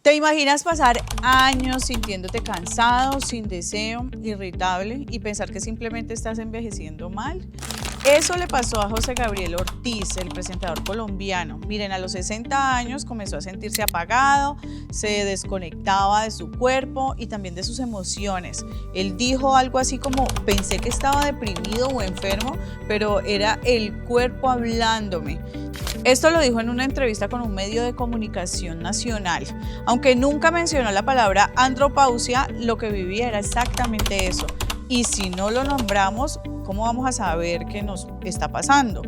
¿Te imaginas pasar años sintiéndote cansado, sin deseo, irritable y pensar que simplemente estás envejeciendo mal? Eso le pasó a José Gabriel Ortiz, el presentador colombiano. Miren, a los 60 años comenzó a sentirse apagado, se desconectaba de su cuerpo y también de sus emociones. Él dijo algo así como: pensé que estaba deprimido o enfermo, pero era el cuerpo hablándome. Esto lo dijo en una entrevista con un medio de comunicación nacional. Aunque nunca mencionó la palabra andropausia, lo que vivía era exactamente eso. Y si no lo nombramos, ¿cómo vamos a saber qué nos está pasando?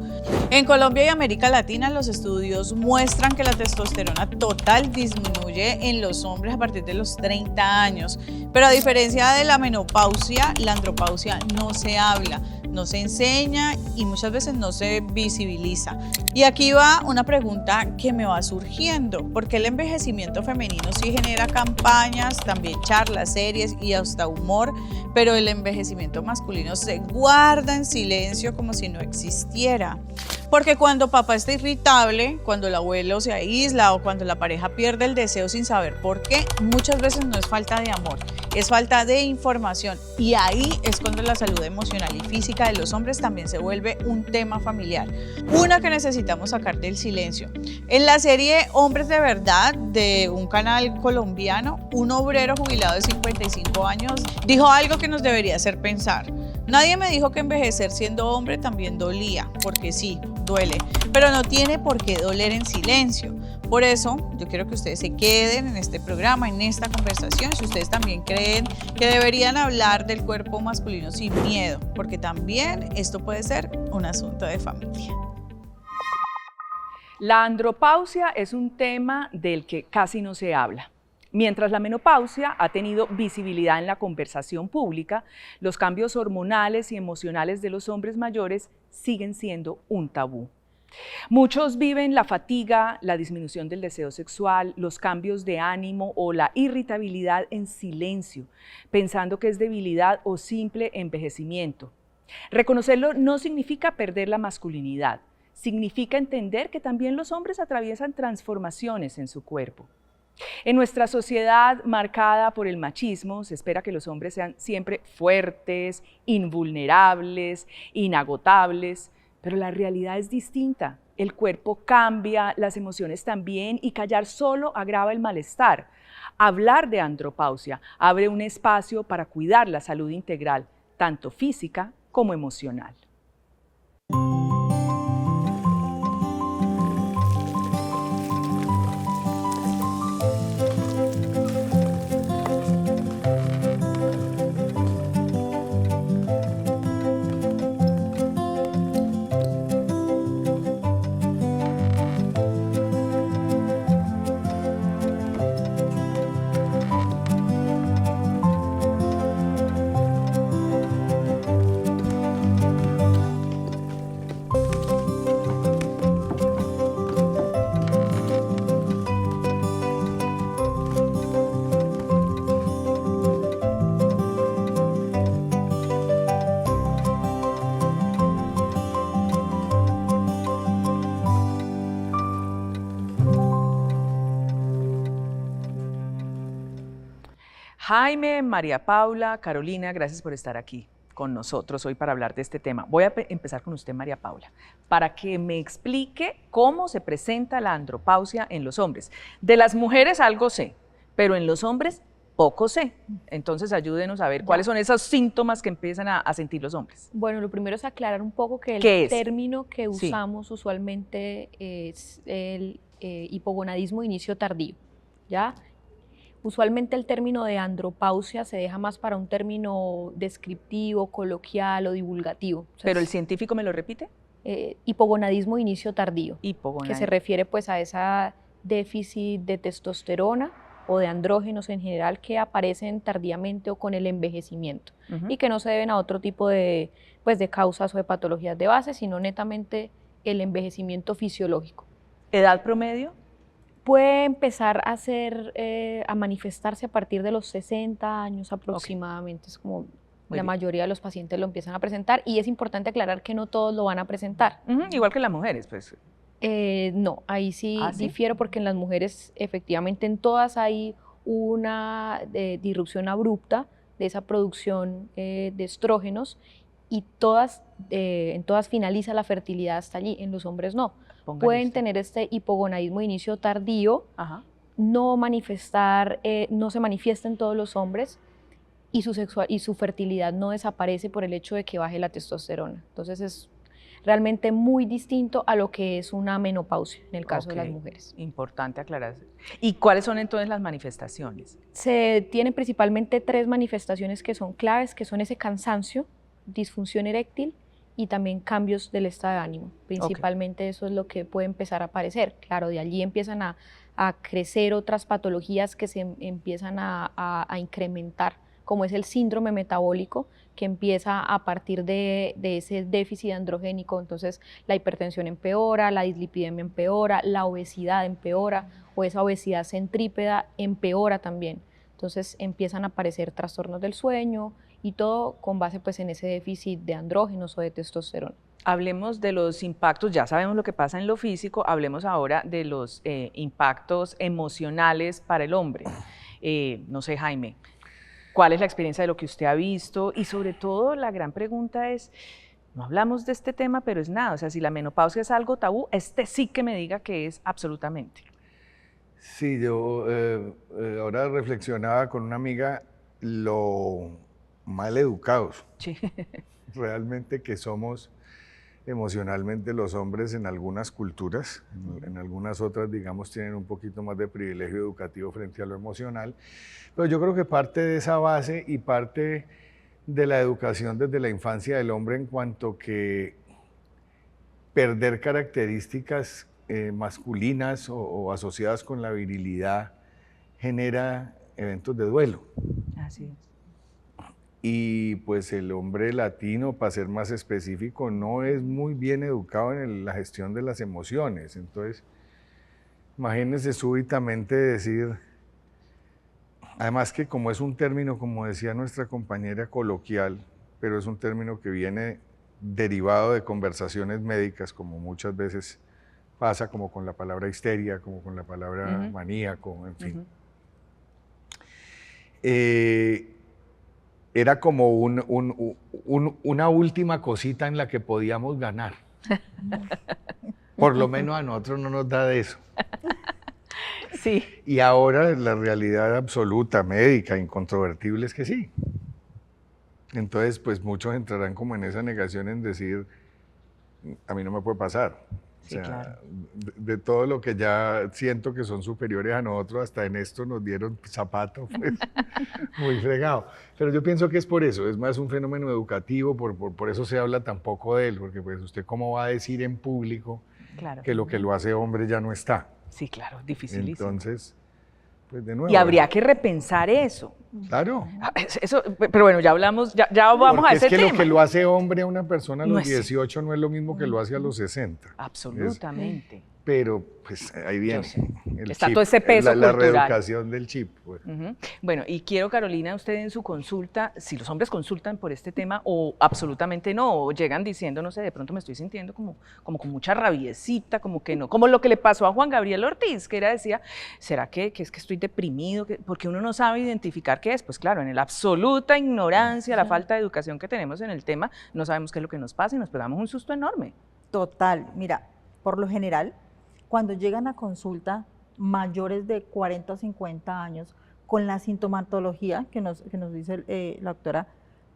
En Colombia y América Latina, los estudios muestran que la testosterona total disminuye en los hombres a partir de los 30 años. Pero a diferencia de la menopausia, la andropausia no se habla, no se enseña y muchas veces no se visibiliza. Y aquí va una pregunta que me va surgiendo: ¿por qué el envejecimiento femenino sí genera campañas, también charlas, series y hasta humor, pero el envejecimiento masculino se guarda en silencio como si no existiera? Porque cuando papá está irritable, cuando el abuelo se aísla o cuando la pareja pierde el deseo sin saber por qué, muchas veces no es falta de amor, es falta de información. Y ahí es cuando la salud emocional y física de los hombres también se vuelve un tema familiar, una que necesitamos sacar del silencio. En la serie Hombres de Verdad, de un canal colombiano, un obrero jubilado de 55 años dijo algo que nos debería hacer pensar. Nadie me dijo que envejecer siendo hombre también dolía, porque sí, duele, pero no tiene por qué doler en silencio. Por eso, yo quiero que ustedes se queden en este programa, en esta conversación, si ustedes también creen que deberían hablar del cuerpo masculino sin miedo, porque también esto puede ser un asunto de familia. La andropausia es un tema del que casi no se habla. Mientras la menopausia ha tenido visibilidad en la conversación pública, los cambios hormonales y emocionales de los hombres mayores siguen siendo un tabú. Muchos viven la fatiga, la disminución del deseo sexual, los cambios de ánimo o la irritabilidad en silencio, pensando que es debilidad o simple envejecimiento. Reconocerlo no significa perder la masculinidad, significa entender que también los hombres atraviesan transformaciones en su cuerpo. En nuestra sociedad marcada por el machismo, se espera que los hombres sean siempre fuertes, invulnerables, inagotables, pero la realidad es distinta. El cuerpo cambia, las emociones también, y callar solo agrava el malestar. Hablar de andropausia abre un espacio para cuidar la salud integral, tanto física como emocional. Jaime, María Paula, Carolina, gracias por estar aquí con nosotros hoy para hablar de este tema. Voy a empezar con usted, María Paula, para que me explique cómo se presenta la andropausia en los hombres. De las mujeres algo sé, pero en los hombres poco sé. Entonces ayúdenos a ver cuáles son esos síntomas que empiezan a sentir los hombres. Bueno, lo primero es aclarar un poco que el término que usamos usualmente es el hipogonadismo de inicio tardío, ¿ya? Usualmente el término de andropausia se deja más para un término descriptivo, coloquial o divulgativo. O sea, ¿pero el científico me lo repite? Hipogonadismo de inicio tardío, Hipogonadismo. que se refiere pues a esa déficit de testosterona o de andrógenos en general que aparecen tardíamente o con el envejecimiento y que no se deben a otro tipo de causas o de patologías de base, sino netamente el envejecimiento fisiológico. ¿Edad promedio? Puede empezar a manifestarse a partir de los 60 años aproximadamente, es como la mayoría de los pacientes lo empiezan a presentar, y es importante aclarar que no todos lo van a presentar. Igual que las mujeres, pues. No, ahí sí difiero porque en las mujeres efectivamente en todas hay una disrupción abrupta de esa producción de estrógenos y en todas finaliza la fertilidad hasta allí, en los hombres no. Pueden tener este hipogonadismo de inicio tardío, no se manifiesta en todos los hombres y su fertilidad no desaparece por el hecho de que baje la testosterona. Entonces es realmente muy distinto a lo que es una menopausia en el caso de las mujeres. Importante aclarar. ¿Y cuáles son entonces las manifestaciones? Se tienen principalmente 3 manifestaciones que son claves, que son ese cansancio, disfunción eréctil y también cambios del estado de ánimo. Principalmente eso es lo que puede empezar a aparecer. Claro, de allí empiezan a crecer otras patologías que se empiezan a incrementar, como es el síndrome metabólico, que empieza a partir de ese déficit androgénico. Entonces la hipertensión empeora, la dislipidemia empeora, la obesidad empeora, o esa obesidad centrípeda empeora también. Entonces empiezan a aparecer trastornos del sueño y todo con base pues en ese déficit de andrógenos o de testosterona. Hablemos de los impactos, ya sabemos lo que pasa en lo físico, hablemos ahora de los impactos emocionales para el hombre. No sé, Jaime, ¿cuál es la experiencia de lo que usted ha visto? Y sobre todo la gran pregunta es, no hablamos de este tema, pero es nada, o sea, si la menopausia es algo tabú, sí que me diga que es absolutamente. Sí, yo ahora reflexionaba con una amiga lo mal educados realmente que somos emocionalmente los hombres en algunas culturas, en algunas otras, digamos, tienen un poquito más de privilegio educativo frente a lo emocional, pero yo creo que parte de esa base y parte de la educación desde la infancia del hombre en cuanto que perder características masculinas o asociadas con la virilidad genera eventos de duelo. Así es. Y pues el hombre latino, para ser más específico, no es muy bien educado en la gestión de las emociones. Entonces, imagínense súbitamente decir, además que como es un término, como decía nuestra compañera, coloquial, pero es un término que viene derivado de conversaciones médicas, como muchas veces pasa, como con la palabra histeria, como con la palabra maníaco, en fin. Era como una última cosita en la que podíamos ganar. Por lo menos a nosotros no nos da de eso. Sí. Y ahora la realidad absoluta, médica, incontrovertible es que sí. Entonces, pues muchos entrarán como en esa negación en decir, a mí no me puede pasar. Sí, o sea, claro. De todo lo que ya siento que son superiores a nosotros, hasta en esto nos dieron zapato, pues, muy fregado. Pero yo pienso que es por eso, es más un fenómeno educativo, por eso se habla tan poco de él, porque pues usted cómo va a decir en público que lo que lo hace hombre ya no está. Sí, claro, dificilísimo. Entonces, pues de nuevo. Y habría que repensar eso. Claro. Eso, pero bueno, ya hablamos, ya vamos porque a ese tema. Es que lo que lo hace hombre a una persona a los 18 no es lo mismo que lo hace a los 60. Absolutamente. Pero pues ahí viene el está chip, todo ese peso la cultural. reeducación del chip. Pues. Bueno, y quiero, Carolina, usted en su consulta, si los hombres consultan por este tema o absolutamente no, o llegan diciendo, no sé, de pronto me estoy sintiendo como con mucha rabiecita, como que no, como lo que le pasó a Juan Gabriel Ortiz, que decía, ¿será que es que estoy deprimido? Porque uno no sabe identificar qué es. Pues claro, en la absoluta ignorancia, la falta de educación que tenemos en el tema, no sabemos qué es lo que nos pasa y nos pegamos un susto enorme. Total, mira, por lo general, cuando llegan a consulta mayores de 40 o 50 años, con la sintomatología que nos dice la doctora,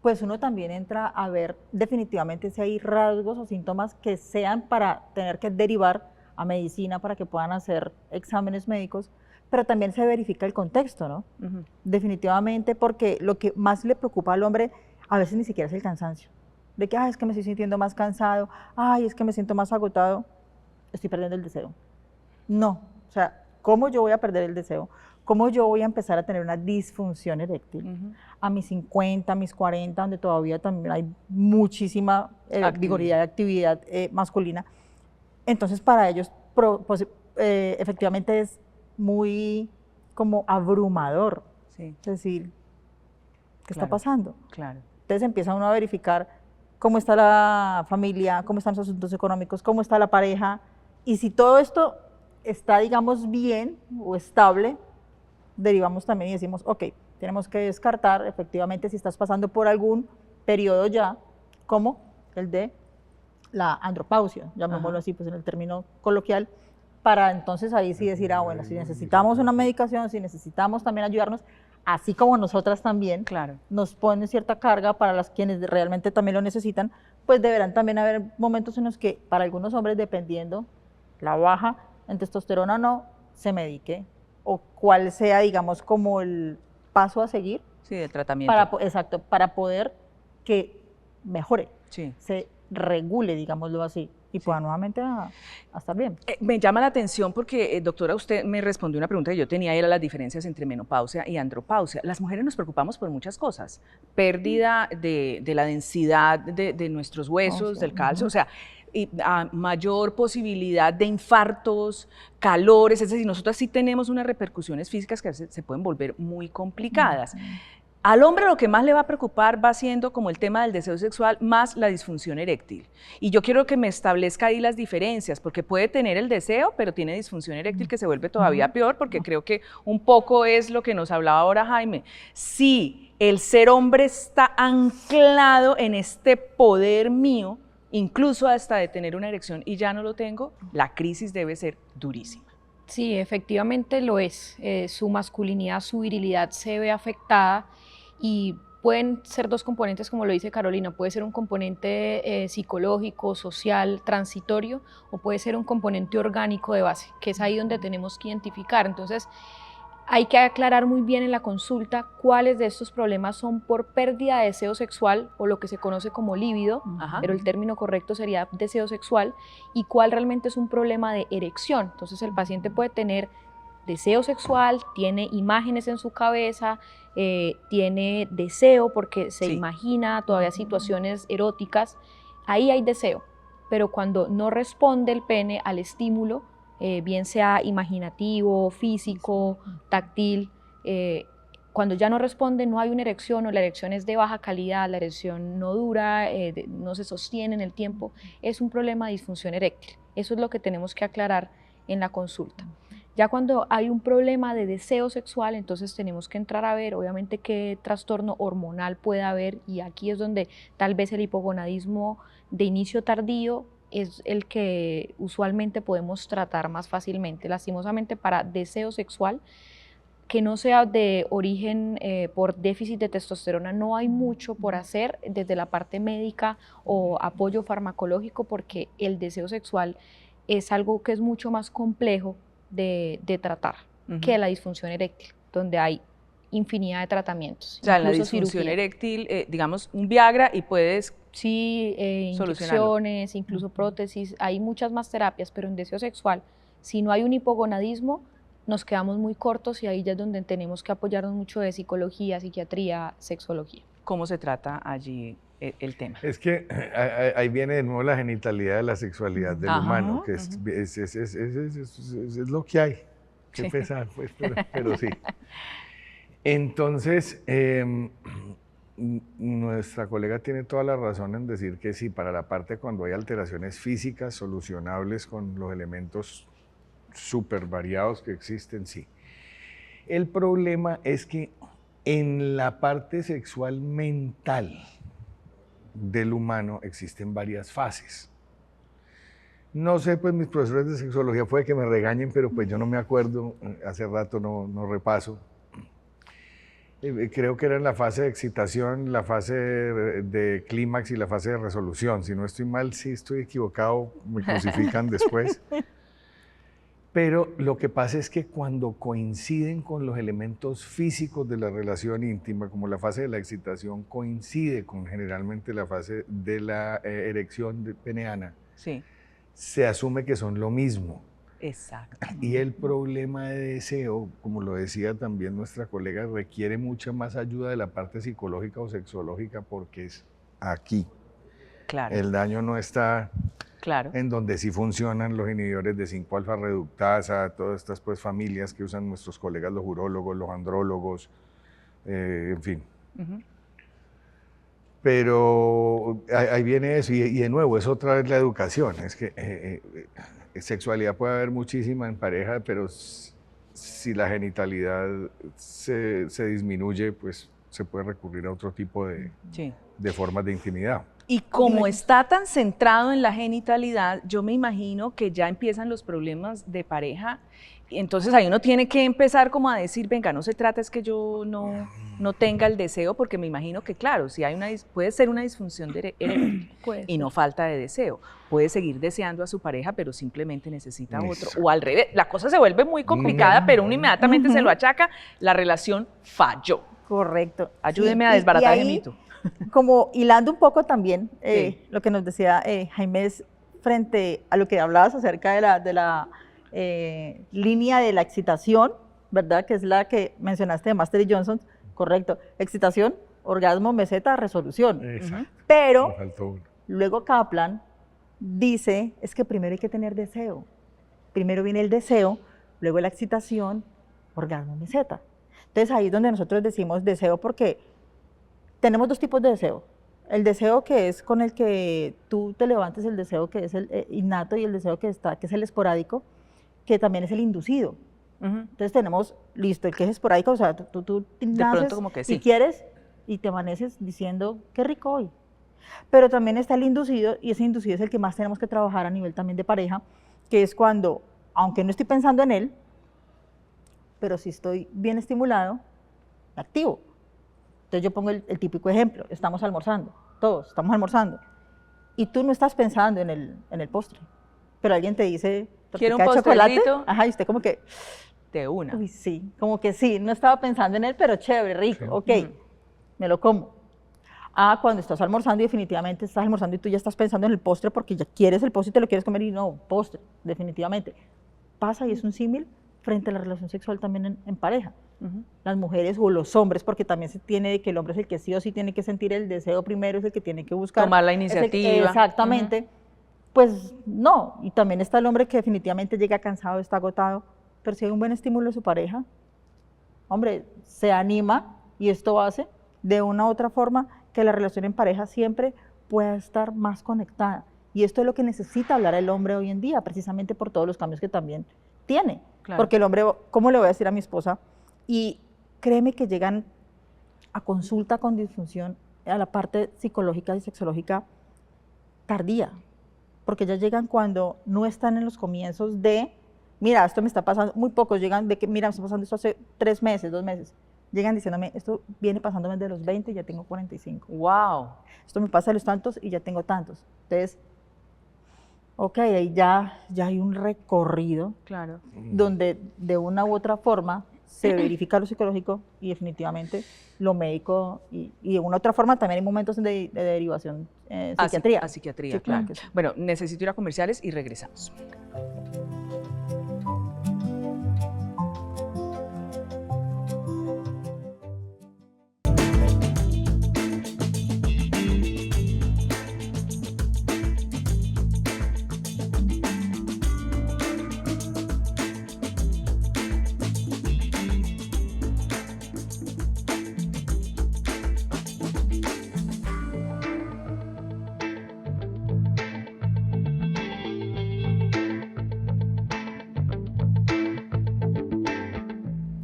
pues uno también entra a ver definitivamente si hay rasgos o síntomas que sean para tener que derivar a medicina para que puedan hacer exámenes médicos, pero también se verifica el contexto, ¿no? Definitivamente, porque lo que más le preocupa al hombre a veces ni siquiera es el cansancio, de que, es que me estoy sintiendo más cansado, es que me siento más agotado, estoy perdiendo el deseo. No, o sea, ¿cómo yo voy a perder el deseo? ¿Cómo yo voy a empezar a tener una disfunción eréctil? A mis 50, a mis 40, donde todavía también hay muchísima vigoridad y actividad masculina. Entonces, para ellos, efectivamente es muy como abrumador. Sí. Es decir, ¿qué está pasando? Claro. Entonces empieza uno a verificar cómo está la familia, cómo están los asuntos económicos, cómo está la pareja, Y si todo esto está, digamos, bien o estable, derivamos también y decimos, ok, tenemos que descartar efectivamente si estás pasando por algún periodo ya, como el de la andropausia, llamémoslo así, pues en el término coloquial, para entonces ahí sí decir, bueno, si necesitamos una medicación, si necesitamos también ayudarnos, así como nosotras también, nos ponen cierta carga para las quienes realmente también lo necesitan, pues deberán también haber momentos en los que para algunos hombres, dependiendo la baja en testosterona o no, se medique, o cuál sea, digamos, como el paso a seguir. Sí, el tratamiento. Exacto, para poder que mejore, sí. se regule, digámoslo así, y pueda nuevamente a estar bien. Me llama la atención porque, doctora, usted me respondió una pregunta que yo tenía, y era las diferencias entre menopausia y andropausia. Las mujeres nos preocupamos por muchas cosas, pérdida de la densidad de nuestros huesos, del calcio, o sea, y a mayor posibilidad de infartos, calores, es decir, nosotros sí tenemos unas repercusiones físicas que se pueden volver muy complicadas. Al hombre lo que más le va a preocupar va siendo como el tema del deseo sexual más la disfunción eréctil. Y yo quiero que me establezca ahí las diferencias, porque puede tener el deseo, pero tiene disfunción eréctil que se vuelve todavía peor, porque creo que un poco es lo que nos hablaba ahora Jaime. Si el ser hombre está anclado en este poder mío, incluso hasta de tener una erección y ya no lo tengo, la crisis debe ser durísima. Sí, efectivamente lo es. Su masculinidad, su virilidad se ve afectada y pueden ser dos componentes, como lo dice Carolina, puede ser un componente psicológico, social, transitorio, o puede ser un componente orgánico de base, que es ahí donde tenemos que identificar. Entonces, hay que aclarar muy bien en la consulta cuáles de estos problemas son por pérdida de deseo sexual o lo que se conoce como líbido, pero el término correcto sería deseo sexual, y cuál realmente es un problema de erección. Entonces el paciente puede tener deseo sexual, tiene imágenes en su cabeza, tiene deseo porque se imagina todavía situaciones eróticas, ahí hay deseo, pero cuando no responde el pene al estímulo, bien sea imaginativo, físico, táctil, cuando ya no responde, no hay una erección o la erección es de baja calidad, la erección no dura, no se sostiene en el tiempo, es un problema de disfunción eréctil. Eso es lo que tenemos que aclarar en la consulta. Ya cuando hay un problema de deseo sexual, entonces tenemos que entrar a ver, obviamente, qué trastorno hormonal puede haber, y aquí es donde tal vez el hipogonadismo de inicio tardío es el que usualmente podemos tratar más fácilmente. Lastimosamente, para deseo sexual que no sea de origen por déficit de testosterona, no hay mucho por hacer desde la parte médica o apoyo farmacológico, porque el deseo sexual es algo que es mucho más complejo de tratar que la disfunción eréctil, donde hay infinidad de tratamientos. O sea, en la disfunción eréctil, digamos, un Viagra y puedes... Sí, inyecciones, incluso prótesis, hay muchas más terapias, pero en deseo sexual, si no hay un hipogonadismo, nos quedamos muy cortos, y ahí ya es donde tenemos que apoyarnos mucho de psicología, psiquiatría, sexología. ¿Cómo se trata allí el tema? Es que ahí viene de nuevo la genitalidad de la sexualidad del humano, que es lo que hay. Qué pesar, pues, pero sí. Entonces, nuestra colega tiene toda la razón en decir que sí, para la parte cuando hay alteraciones físicas solucionables con los elementos súper variados que existen, sí. El problema es que en la parte sexual mental del humano existen varias fases. No sé, pues mis profesores de sexología puede que me regañen, pero pues yo no me acuerdo, hace rato no repaso. Creo que era en la fase de excitación, la fase de clímax y la fase de resolución. Si no estoy mal, si estoy equivocado, me crucifican después. Pero lo que pasa es que cuando coinciden con los elementos físicos de la relación íntima, como la fase de la excitación coincide con generalmente la fase de la erección peneana, se asume que son lo mismo. Exacto. Y el problema de deseo, como lo decía también nuestra colega, requiere mucha más ayuda de la parte psicológica o sexológica, porque es aquí. Claro. El daño no está claro. en donde sí funcionan los inhibidores de 5-alfa reductasa, todas estas pues familias que usan nuestros colegas los urólogos, los andrólogos, en fin. Pero ahí viene eso, y de nuevo, es otra vez la educación, es que sexualidad puede haber muchísima en pareja, pero si la genitalidad se disminuye, pues se puede recurrir a otro tipo de formas de intimidad. Y como está tan centrado en la genitalidad, yo me imagino que ya empiezan los problemas de pareja. Entonces ahí uno tiene que empezar como a decir, venga, no se trata es que yo no tenga el deseo, porque me imagino que claro, si hay puede ser una disfunción eréctil y no falta de deseo. Puede seguir deseando a su pareja, pero simplemente necesita otro. O al revés, la cosa se vuelve muy complicada, pero uno inmediatamente se lo achaca, la relación falló. Correcto. Ayúdeme a desbaratar ese mito. Como hilando un poco también lo que nos decía Jaime, frente a lo que hablabas acerca de la línea de la excitación, ¿verdad? Que es la que mencionaste de Master y Johnson, correcto. Excitación, orgasmo, meseta, resolución. Exacto. Pero luego Kaplan dice, es que primero hay que tener deseo. Primero viene el deseo, luego la excitación, orgasmo, meseta. Entonces ahí es donde nosotros decimos deseo porque tenemos dos tipos de deseo. El deseo que es con el que tú te levantes, el deseo que es el innato y el deseo que es el esporádico, que también es el inducido. Entonces tenemos, listo, el que es esporádico, o sea, tú naces como que y quieres y te amaneces diciendo, qué rico hoy. Pero también está el inducido, y ese inducido es el que más tenemos que trabajar a nivel también de pareja, que es cuando, aunque no estoy pensando en él, pero si estoy bien estimulado, me activo. Entonces yo pongo el típico ejemplo, estamos almorzando, todos estamos almorzando, y tú no estás pensando en el postre, pero alguien te dice, ¿quiero un chocolate? postrecito? Ajá, y usted como que... De una. Uy, sí, como que sí, no estaba pensando en él, pero chévere, rico, ok, me lo como. Cuando estás almorzando y definitivamente estás almorzando y tú ya estás pensando en el postre porque ya quieres el postre y te lo quieres comer y no, postre, definitivamente. Pasa y es un símil frente a la relación sexual también en pareja. Las mujeres o los hombres, porque también se tiene de que el hombre es el que sí o sí tiene que sentir el deseo primero, es el que tiene que buscar. Tomar la iniciativa. Exactamente. Pues no, y también está el hombre que definitivamente llega cansado, está agotado, pero si hay un buen estímulo de su pareja, hombre, se anima y esto hace de una u otra forma que la relación en pareja siempre pueda estar más conectada. Y esto es lo que necesita hablar el hombre hoy en día, precisamente por todos los cambios que también tiene. Claro. Porque el hombre, ¿cómo le voy a decir a mi esposa? Y créeme que llegan a consulta con disfunción a la parte psicológica y sexológica tardía, porque ya llegan cuando no están en los comienzos de, mira, esto me está pasando, muy pocos llegan de que, mira, me está pasando esto hace 3 meses, 2 meses, llegan diciéndome, esto viene pasándome de los 20 y ya tengo 45. ¡Wow! Esto me pasa de los tantos y ya tengo tantos. Entonces, ok, ahí ya hay un recorrido, claro, donde de una u otra forma se verifica lo psicológico y definitivamente lo médico y de una u otra forma también hay momentos de derivación psiquiatría. A psiquiatría, sí, claro. Que sí. Bueno, necesito ir a comerciales y regresamos.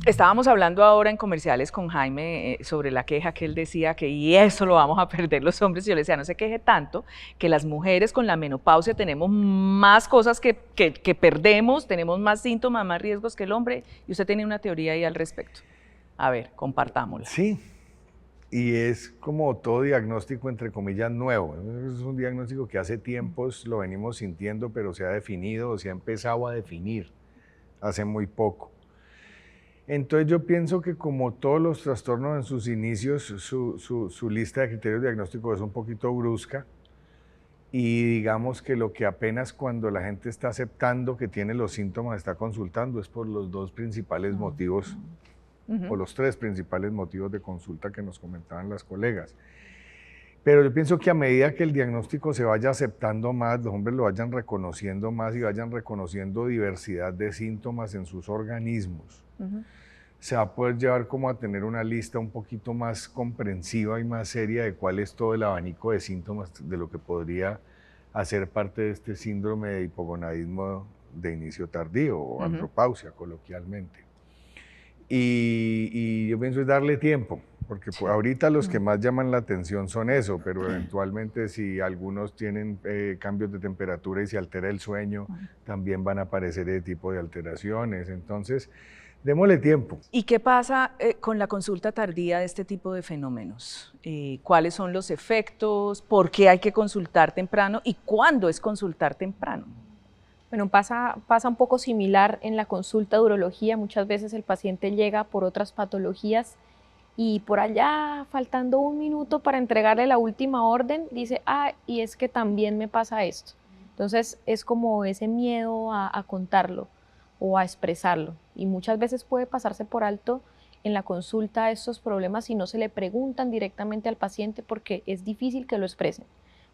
Estábamos hablando ahora en comerciales con Jaime sobre la queja que él decía que y eso lo vamos a perder los hombres, y yo le decía no se queje tanto, que las mujeres con la menopausia tenemos más cosas que perdemos, tenemos más síntomas, más riesgos que el hombre, y usted tenía una teoría ahí al respecto. A ver, compartámosla. Sí, y es como todo diagnóstico entre comillas nuevo, es un diagnóstico que hace tiempos lo venimos sintiendo, pero se ha definido o se ha empezado a definir hace muy poco. Entonces yo pienso que como todos los trastornos en sus inicios, su lista de criterios diagnósticos es un poquito brusca y digamos que lo que apenas cuando la gente está aceptando que tiene los síntomas está consultando es por los 2 principales motivos o los 3 principales motivos de consulta que nos comentaban las colegas. Pero yo pienso que a medida que el diagnóstico se vaya aceptando más, los hombres lo vayan reconociendo más y vayan reconociendo diversidad de síntomas en sus organismos, se va a poder llevar como a tener una lista un poquito más comprensiva y más seria de cuál es todo el abanico de síntomas de lo que podría hacer parte de este síndrome de hipogonadismo de inicio tardío o andropausia coloquialmente. Y yo pienso es darle tiempo, porque ahorita los que más llaman la atención son eso, pero eventualmente si algunos tienen cambios de temperatura y se altera el sueño, también van a aparecer ese tipo de alteraciones. Entonces, démosle tiempo. ¿Y qué pasa con la consulta tardía de este tipo de fenómenos? ¿Cuáles son los efectos? ¿Por qué hay que consultar temprano? ¿Y cuándo es consultar temprano? Bueno, pasa un poco similar en la consulta de urología. Muchas veces el paciente llega por otras patologías y por allá, faltando un minuto para entregarle la última orden, dice, y es que también me pasa esto. Entonces es como ese miedo a contarlo o a expresarlo. Y muchas veces puede pasarse por alto en la consulta estos problemas si no se le preguntan directamente al paciente porque es difícil que lo expresen.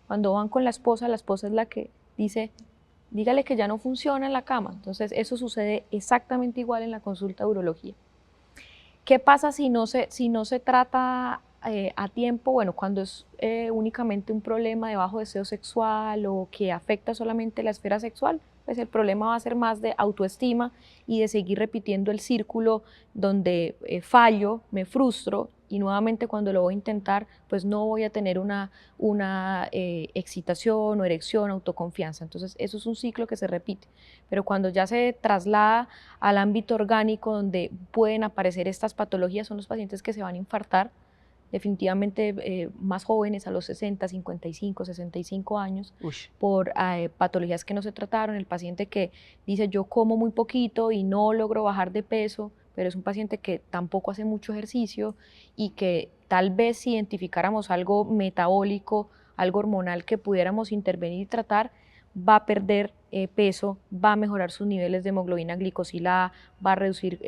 Cuando van con la esposa es la que dice, dígale que ya no funciona en la cama. Entonces eso sucede exactamente igual en la consulta de urología. ¿Qué pasa si no se trata a tiempo? Bueno, cuando es únicamente un problema de bajo deseo sexual o que afecta solamente la esfera sexual, pues el problema va a ser más de autoestima y de seguir repitiendo el círculo donde fallo, me frustro y nuevamente cuando lo voy a intentar, pues no voy a tener una excitación o erección, autoconfianza. Entonces eso es un ciclo que se repite. Pero cuando ya se traslada al ámbito orgánico donde pueden aparecer estas patologías, son los pacientes que se van a infartar, definitivamente más jóvenes, a los 60, 55, 65 años, por patologías que no se trataron. El paciente que dice yo como muy poquito y no logro bajar de peso, pero es un paciente que tampoco hace mucho ejercicio y que tal vez si identificáramos algo metabólico, algo hormonal que pudiéramos intervenir y tratar, va a perder peso, va a mejorar sus niveles de hemoglobina glicosilada, va a reducir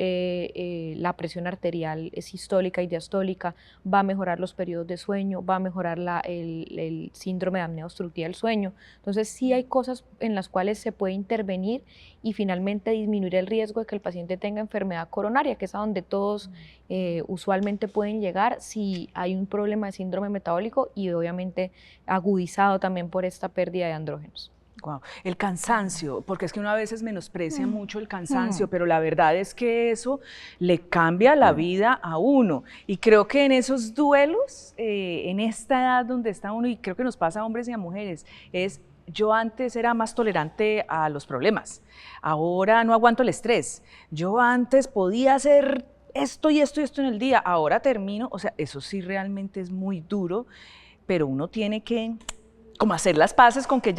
la presión arterial sistólica y diastólica, va a mejorar los periodos de sueño, va a mejorar el síndrome de apnea obstructiva del sueño. Entonces sí hay cosas en las cuales se puede intervenir y finalmente disminuir el riesgo de que el paciente tenga enfermedad coronaria, que es a donde todos usualmente pueden llegar si hay un problema de síndrome metabólico y obviamente agudizado también por esta pérdida de andrógenos. Wow. El cansancio, porque es que uno a veces menosprecia mucho el cansancio, pero la verdad es que eso le cambia la vida a uno. Y creo que en esos duelos, en esta edad donde está uno, y creo que nos pasa a hombres y a mujeres, yo antes era más tolerante a los problemas, ahora no aguanto el estrés. Yo antes podía hacer esto y esto y esto en el día, ahora termino, o sea, eso sí realmente es muy duro, pero uno tiene que como hacer las paces con que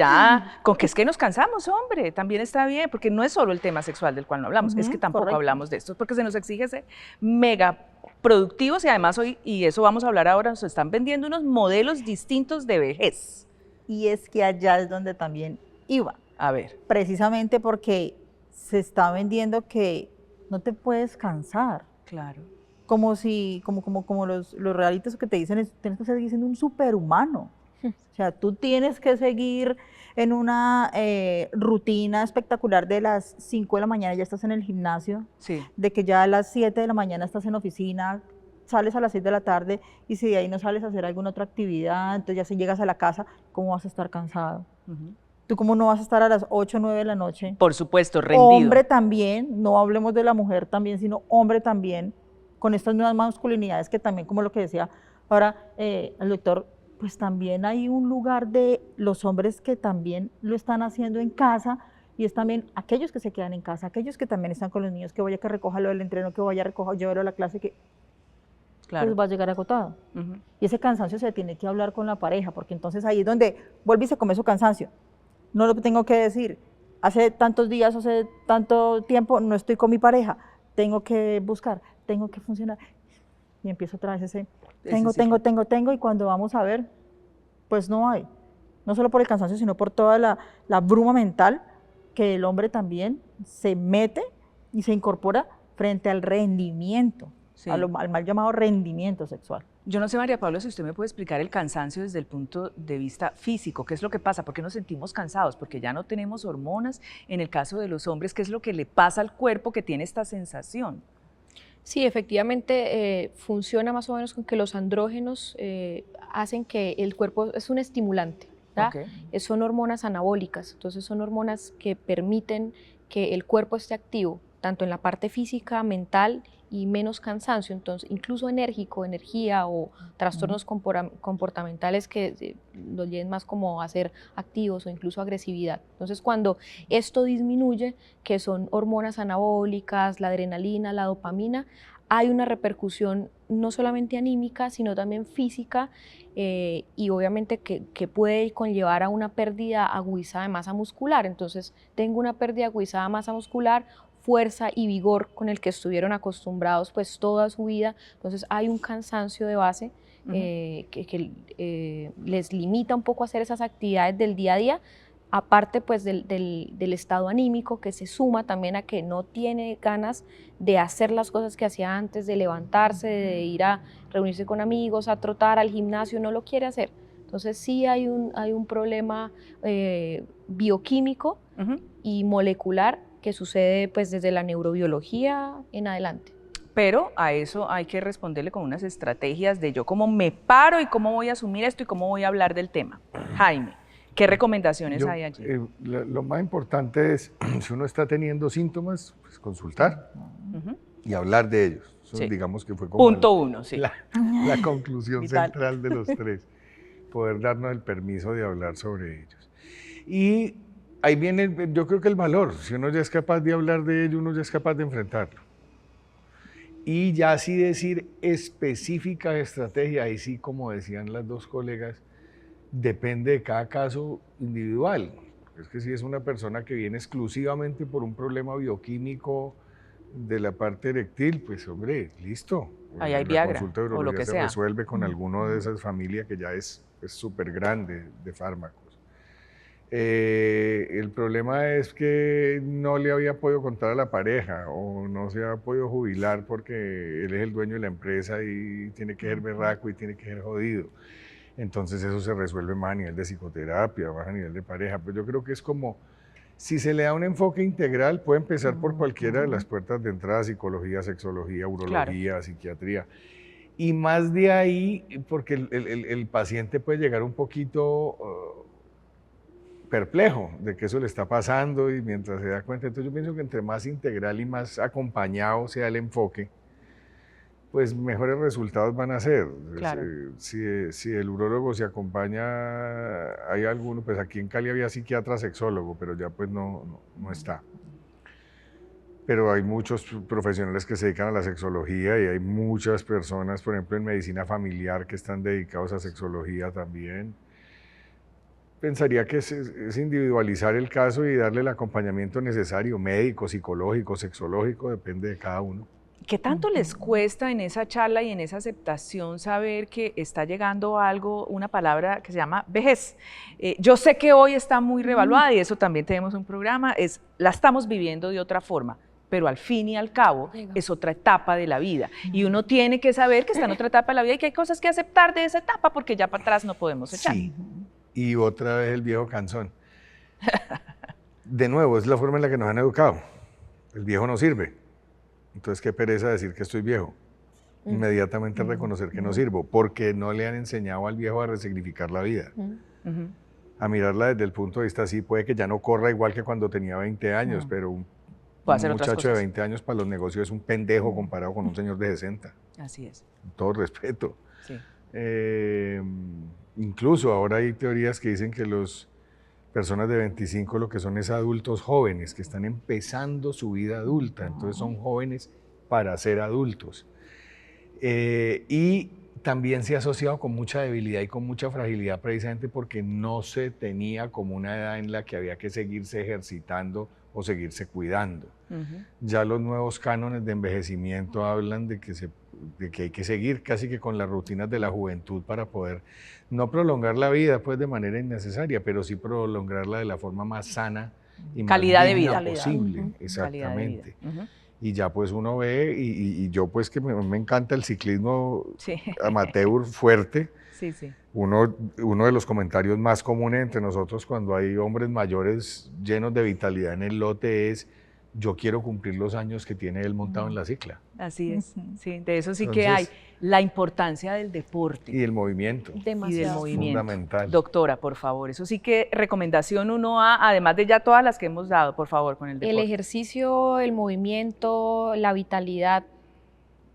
con que es que nos cansamos, hombre, también está bien, porque no es solo el tema sexual del cual no hablamos, es que tampoco hablamos de esto, porque se nos exige ser mega productivos y además hoy, y eso vamos a hablar ahora, nos están vendiendo unos modelos distintos de vejez. Y es que allá es donde también iba. A ver. Precisamente porque se está vendiendo que no te puedes cansar. Claro. Como los realities que te dicen, tienes que seguir siendo un superhumano. O sea, tú tienes que seguir en una rutina espectacular de las 5 de la mañana ya estás en el gimnasio, de que ya a las 7 de la mañana estás en oficina, sales a las 6 de la tarde y si de ahí no sales a hacer alguna otra actividad, entonces ya si llegas a la casa, ¿cómo vas a estar cansado? ¿Tú cómo no vas a estar a las 8 o 9 de la noche? Por supuesto, rendido. Hombre también, no hablemos de la mujer también, sino hombre también, con estas nuevas masculinidades que también, como lo que decía ahora el doctor, pues también hay un lugar de los hombres que también lo están haciendo en casa y es también aquellos que se quedan en casa, aquellos que también están con los niños, que vaya que recoja lo del entreno, que vaya a recoger, llevarlo a la clase, que pues va a llegar agotado. Y ese cansancio se tiene que hablar con la pareja, porque entonces ahí es donde vuelve y se come su cansancio. No lo tengo que decir, hace tantos días, hace tanto tiempo no estoy con mi pareja, tengo que buscar, tengo que funcionar. Y empiezo otra vez ese tengo, y cuando vamos a ver, pues no hay. No solo por el cansancio, sino por toda la bruma mental que el hombre también se mete y se incorpora frente al rendimiento, al mal llamado rendimiento sexual. Yo no sé, María Paula, si usted me puede explicar el cansancio desde el punto de vista físico. ¿Qué es lo que pasa? ¿Por qué nos sentimos cansados? Porque ya no tenemos hormonas. En el caso de los hombres, ¿qué es lo que le pasa al cuerpo que tiene esta sensación? Sí, efectivamente funciona más o menos con que los andrógenos hacen que el cuerpo es un estimulante, son hormonas anabólicas, entonces son hormonas que permiten que el cuerpo esté activo, tanto en la parte física, mental y menos cansancio, entonces incluso enérgico, energía o trastornos comportamentales que los lleven más como a ser activos o incluso agresividad. Entonces cuando esto disminuye, que son hormonas anabólicas, la adrenalina, la dopamina, hay una repercusión no solamente anímica, sino también física y obviamente que puede conllevar a una pérdida agudizada de masa muscular. Entonces tengo una pérdida agudizada de masa muscular, fuerza y vigor con el que estuvieron acostumbrados pues toda su vida, entonces hay un cansancio de base que les limita un poco a hacer esas actividades del día a día, aparte pues del estado anímico que se suma también a que no tiene ganas de hacer las cosas que hacía antes, de levantarse, de ir a reunirse con amigos, a trotar, al gimnasio, no lo quiere hacer. Entonces sí hay un problema bioquímico y molecular que sucede pues desde la neurobiología en adelante. Pero a eso hay que responderle con unas estrategias de yo cómo me paro y cómo voy a asumir esto y cómo voy a hablar del tema. Jaime, ¿qué recomendaciones hay allí? Lo más importante es, si uno está teniendo síntomas, pues consultar y hablar de ellos. Eso, sí. Digamos que fue como punto uno, sí. la conclusión central de los tres, poder darnos el permiso de hablar sobre ellos. Y ahí viene, yo creo que el valor, si uno ya es capaz de hablar de ello, uno ya es capaz de enfrentarlo. Y ya así decir específica estrategia, ahí sí, como decían las dos colegas, depende de cada caso individual. Es que si es una persona que viene exclusivamente por un problema bioquímico de la parte eréctil, pues hombre, listo. Ahí hay Viagra, consulta de o lo que se sea. Resuelve con alguno de esas familias que ya es súper grande de fármacos. El problema es que no le había podido contar a la pareja o no se había podido jubilar porque él es el dueño de la empresa y tiene que ser berraco y tiene que ser jodido. Entonces eso se resuelve más a nivel de psicoterapia, más a nivel de pareja. Pero yo creo que es como, si se le da un enfoque integral, puede empezar por cualquiera de las puertas de entrada: psicología, sexología, urología, claro, psiquiatría. Y más de ahí, porque el paciente puede llegar un poquito perplejo de que eso le está pasando y mientras se da cuenta. Entonces yo pienso que entre más integral y más acompañado sea el enfoque, pues mejores resultados van a ser. Claro. Si el urólogo se acompaña, hay alguno, pues aquí en Cali había psiquiatra sexólogo, pero ya pues no está. Pero hay muchos profesionales que se dedican a la sexología y hay muchas personas, por ejemplo en medicina familiar, que están dedicados a sexología también. Pensaría que es individualizar el caso y darle el acompañamiento necesario, médico, psicológico, sexológico, depende de cada uno. ¿Qué tanto les cuesta en esa charla y en esa aceptación saber que está llegando algo, una palabra que se llama vejez? Yo sé que hoy está muy revaluada y eso también tenemos un programa, la estamos viviendo de otra forma, pero al fin y al cabo es otra etapa de la vida y uno tiene que saber que está en otra etapa de la vida y que hay cosas que aceptar de esa etapa porque ya para atrás no podemos echar. Sí. Y otra vez el viejo canzón. De nuevo, es la forma en la que nos han educado. El viejo no sirve. Entonces, qué pereza decir que estoy viejo. Inmediatamente reconocer que no sirvo, porque no le han enseñado al viejo a resignificar la vida. A mirarla desde el punto de vista así, puede que ya no corra igual que cuando tenía 20 años, pero un muchacho de 20 años para los negocios es un pendejo comparado con un señor de 60. Así es. Con todo respeto. Sí. Incluso ahora hay teorías que dicen que las personas de 25 lo que son es adultos jóvenes, que están empezando su vida adulta, entonces son jóvenes para ser adultos. Y también se ha asociado con mucha debilidad y con mucha fragilidad precisamente porque no se tenía como una edad en la que había que seguirse ejercitando o seguirse cuidando. Ya los nuevos cánones de envejecimiento hablan de que hay que seguir casi que con las rutinas de la juventud para poder no prolongar la vida pues de manera innecesaria, pero sí prolongarla de la forma más sana y más calidad de vida posible. Exactamente. Y ya pues uno ve, y yo pues que me encanta el ciclismo amateur fuerte. Sí, sí. Uno de los comentarios más comunes entre nosotros cuando hay hombres mayores llenos de vitalidad en el lote es: yo quiero cumplir los años que tiene él montado en la cicla. Así es, sí, de eso sí que hay. La importancia del deporte. Y del movimiento. Demasiado. Y del movimiento. Fundamental. Doctora, por favor, eso sí que recomendación 1A, además de ya todas las que hemos dado, por favor, con el deporte. El ejercicio, el movimiento, la vitalidad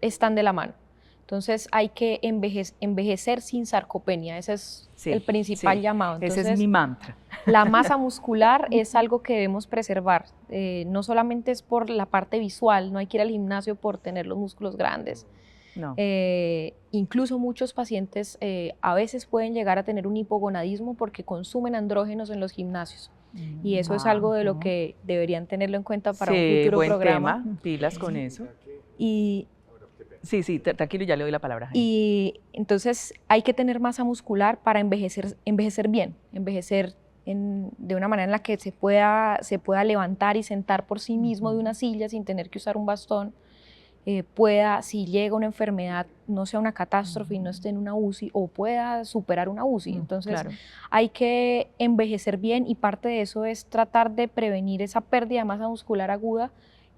están de la mano. Entonces hay que envejecer sin sarcopenia, ese es el principal llamado. Entonces, ese es mi mantra. La masa muscular es algo que debemos preservar, no solamente es por la parte visual, no hay que ir al gimnasio por tener los músculos grandes. No. Incluso muchos pacientes a veces pueden llegar a tener un hipogonadismo porque consumen andrógenos en los gimnasios. Y eso es algo de lo que deberían tenerlo en cuenta para un futuro buen programa. Tema, pilas con eso. Y sí, tranquilo, ya le doy la palabra. Y entonces hay que tener masa muscular para envejecer bien, envejecer de una manera en la que se pueda levantar y sentar por sí mismo de una silla sin tener que usar un bastón, si llega una enfermedad, no sea una catástrofe y no esté en una UCI, o pueda superar una UCI. Entonces hay que envejecer bien, y parte de eso es tratar de prevenir esa pérdida de masa muscular aguda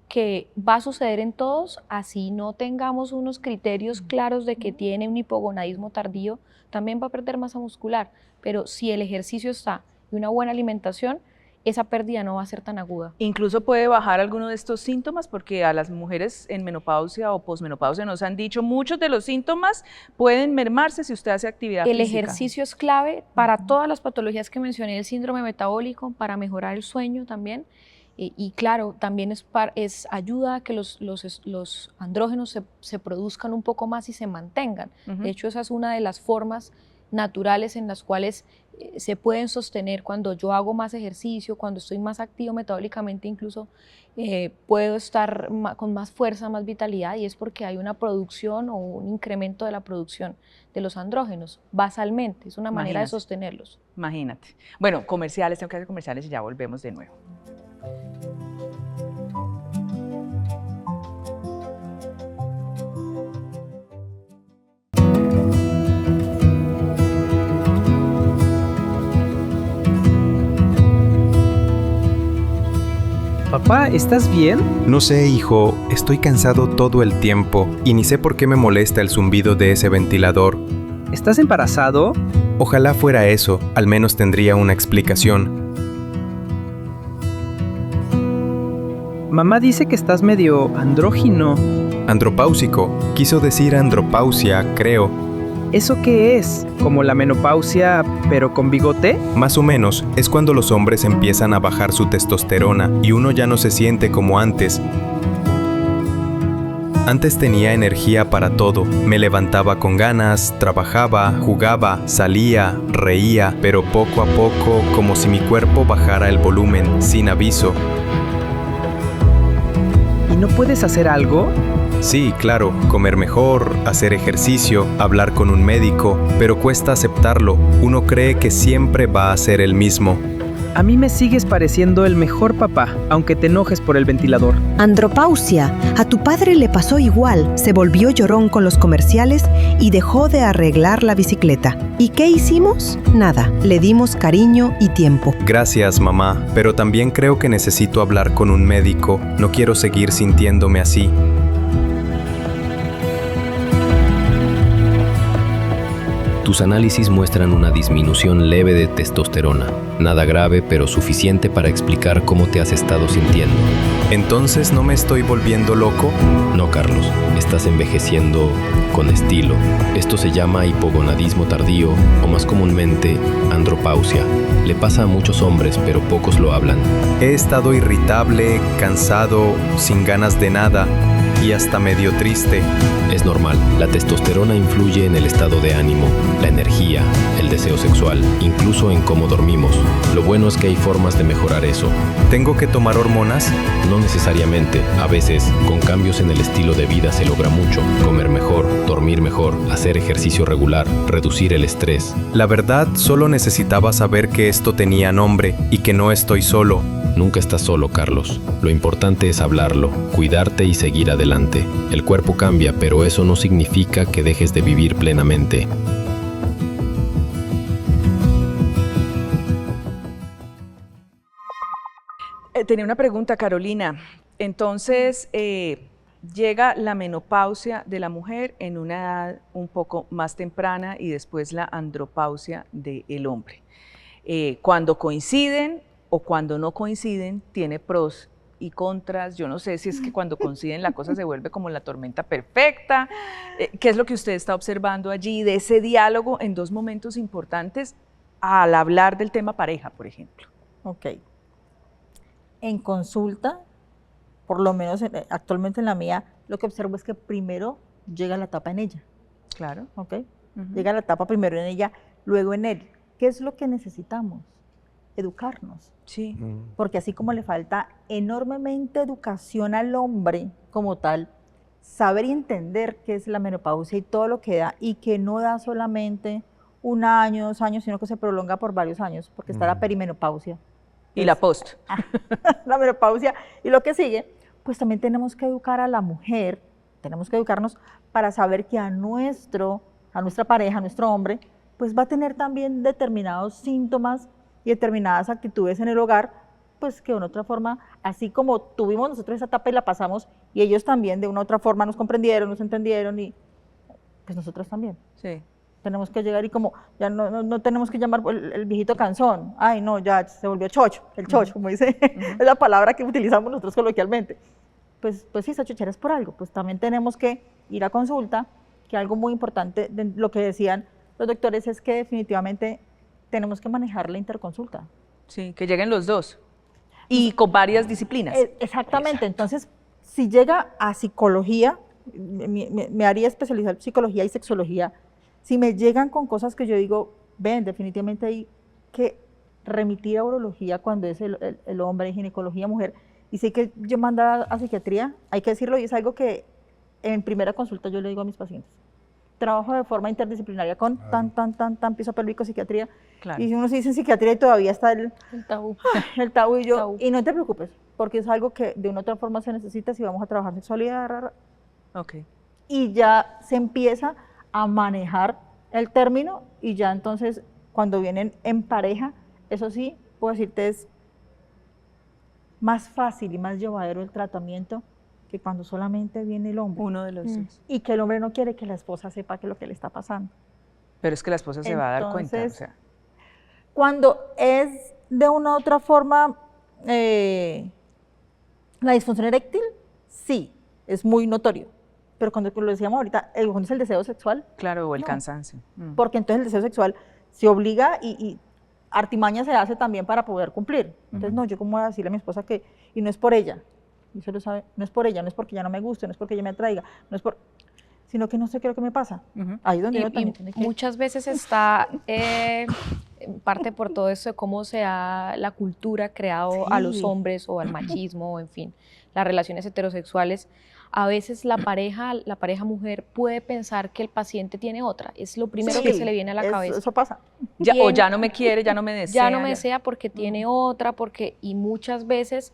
que va a suceder en todos, así no tengamos unos criterios claros de que tiene un hipogonadismo tardío, también va a perder masa muscular, pero si el ejercicio está y una buena alimentación, esa pérdida no va a ser tan aguda. Incluso puede bajar alguno de estos síntomas, porque a las mujeres en menopausia o posmenopausia nos han dicho muchos de los síntomas pueden mermarse si usted hace actividad física. El ejercicio es clave para todas las patologías que mencioné, el síndrome metabólico, para mejorar el sueño también. Y claro, también es ayuda a que los andrógenos se produzcan un poco más y se mantengan. De hecho, esa es una de las formas naturales en las cuales se pueden sostener. Cuando yo hago más ejercicio, cuando estoy más activo metabólicamente, incluso puedo estar con más fuerza, más vitalidad, y es porque hay una producción o un incremento de la producción de los andrógenos, basalmente, es una manera de sostenerlos. Imagínate. Bueno, comerciales, tengo que hacer comerciales y ya volvemos de nuevo. Papá, ¿estás bien? No sé, hijo, estoy cansado todo el tiempo y ni sé por qué me molesta el zumbido de ese ventilador. ¿Estás embarazado? Ojalá fuera eso, al menos tendría una explicación. Mamá dice que estás medio andrógino. Andropáusico, quiso decir andropausia, creo. ¿Eso qué es? ¿Como la menopausia, pero con bigote? Más o menos, es cuando los hombres empiezan a bajar su testosterona y uno ya no se siente como antes. Antes tenía energía para todo, me levantaba con ganas, trabajaba, jugaba, salía, reía, pero poco a poco, como si mi cuerpo bajara el volumen, sin aviso. ¿Y no puedes hacer algo? Sí, claro, comer mejor, hacer ejercicio, hablar con un médico, pero cuesta aceptarlo. Uno cree que siempre va a ser el mismo. A mí me sigues pareciendo el mejor papá, aunque te enojes por el ventilador. Andropausia. A tu padre le pasó igual. Se volvió llorón con los comerciales y dejó de arreglar la bicicleta. ¿Y qué hicimos? Nada. Le dimos cariño y tiempo. Gracias, mamá, pero también creo que necesito hablar con un médico. No quiero seguir sintiéndome así. Tus análisis muestran una disminución leve de testosterona. Nada grave, pero suficiente para explicar cómo te has estado sintiendo. ¿Entonces no me estoy volviendo loco? No, Carlos. Estás envejeciendo con estilo. Esto se llama hipogonadismo tardío, o más comúnmente, andropausia. Le pasa a muchos hombres, pero pocos lo hablan. He estado irritable, cansado, sin ganas de nada y hasta medio triste. Es normal. La testosterona influye en el estado de ánimo, la energía, el deseo sexual, incluso en cómo dormimos. Lo bueno es que hay formas de mejorar eso. ¿Tengo que tomar hormonas? No necesariamente. A veces, con cambios en el estilo de vida se logra mucho. Comer mejor, dormir mejor, hacer ejercicio regular, reducir el estrés. La verdad, solo necesitaba saber que esto tenía nombre y que no estoy solo. Nunca estás solo, Carlos. Lo importante es hablarlo, cuidarte y seguir adelante. El cuerpo cambia, pero eso no significa que dejes de vivir plenamente. Tenía una pregunta, Carolina. Entonces, llega la menopausia de la mujer en una edad un poco más temprana y después la andropausia del hombre. Cuando coinciden o cuando no coinciden, tiene pros y contras. Yo no sé si es que cuando coinciden la cosa se vuelve como la tormenta perfecta. ¿Qué es lo que usted está observando allí de ese diálogo en dos momentos importantes al hablar del tema pareja, por ejemplo? Ok. En consulta, por lo menos actualmente en la mía, lo que observo es que primero llega la etapa en ella. Claro. ¿Ok? Llega la etapa primero en ella, luego en él. ¿Qué es lo que necesitamos? Educarnos. Sí. Porque así como le falta enormemente educación al hombre como tal, saber y entender qué es la menopausia y todo lo que da, y que no da solamente 1 año, 2 años, sino que se prolonga por varios años, porque está la perimenopausia. Y la post. La menopausia y lo que sigue, pues también tenemos que educar a la mujer, tenemos que educarnos para saber que a nuestra pareja, a nuestro hombre, pues va a tener también determinados síntomas y determinadas actitudes en el hogar, pues que de una u otra forma, así como tuvimos nosotros esa etapa y la pasamos, y ellos también de una u otra forma nos comprendieron, nos entendieron, y pues nosotros también. Sí. Tenemos que llegar y como, ya no tenemos que llamar el viejito canzón, ay no, ya se volvió chocho, el chocho, como dice, es la palabra que utilizamos nosotros coloquialmente. Pues sí, esa chochera es por algo, pues también tenemos que ir a consulta, que algo muy importante de lo que decían los doctores es que definitivamente tenemos que manejar la interconsulta. Sí, que lleguen los dos y con varias disciplinas. Exactamente. Exacto. Entonces, si llega a psicología, me haría especializar en psicología y sexología. Si me llegan con cosas que yo digo, ven, definitivamente hay que remitir a urología cuando es el hombre, ginecología mujer, y sé que yo mandar a psiquiatría, hay que decirlo, y es algo que en primera consulta yo le digo a mis pacientes. Trabajo de forma interdisciplinaria con tan piso pélvico, psiquiatría, claro. Y si uno se dice en psiquiatría y todavía está el tabú. El tabú, y yo, y no te preocupes, porque es algo que de una u otra forma se necesita si vamos a trabajar sexualidad. Okay. Y ya se empieza a manejar el término, y ya entonces cuando vienen en pareja, eso sí, puedo decirte, es más fácil y más llevadero el tratamiento que cuando solamente viene el hombre. Uno de los dos. Y que el hombre no quiere que la esposa sepa qué es lo que le está pasando. Pero es que la esposa se va a dar cuenta. O sea. Cuando es de una u otra forma la disfunción eréctil, sí, es muy notorio. Pero cuando lo decíamos ahorita, cuando es el deseo sexual. Claro, o el cansancio. Porque entonces el deseo sexual se obliga y artimaña se hace también para poder cumplir. Entonces, no, yo como voy a decirle a mi esposa que, y no es por ella, y se lo sabe, no es por ella, no es porque ella no me guste, no es porque ella me atraiga, no es por, sino que no sé qué es lo que me pasa. Ahí donde yo también tiene que... Muchas veces está parte por todo eso de cómo se ha la cultura creado a los hombres o al machismo, en fin, las relaciones heterosexuales. A veces la pareja mujer puede pensar que el paciente tiene otra, es lo primero que se le viene a la cabeza. Eso pasa. O ya no me quiere, ya no me desea. Ya no me desea porque tiene otra, y muchas veces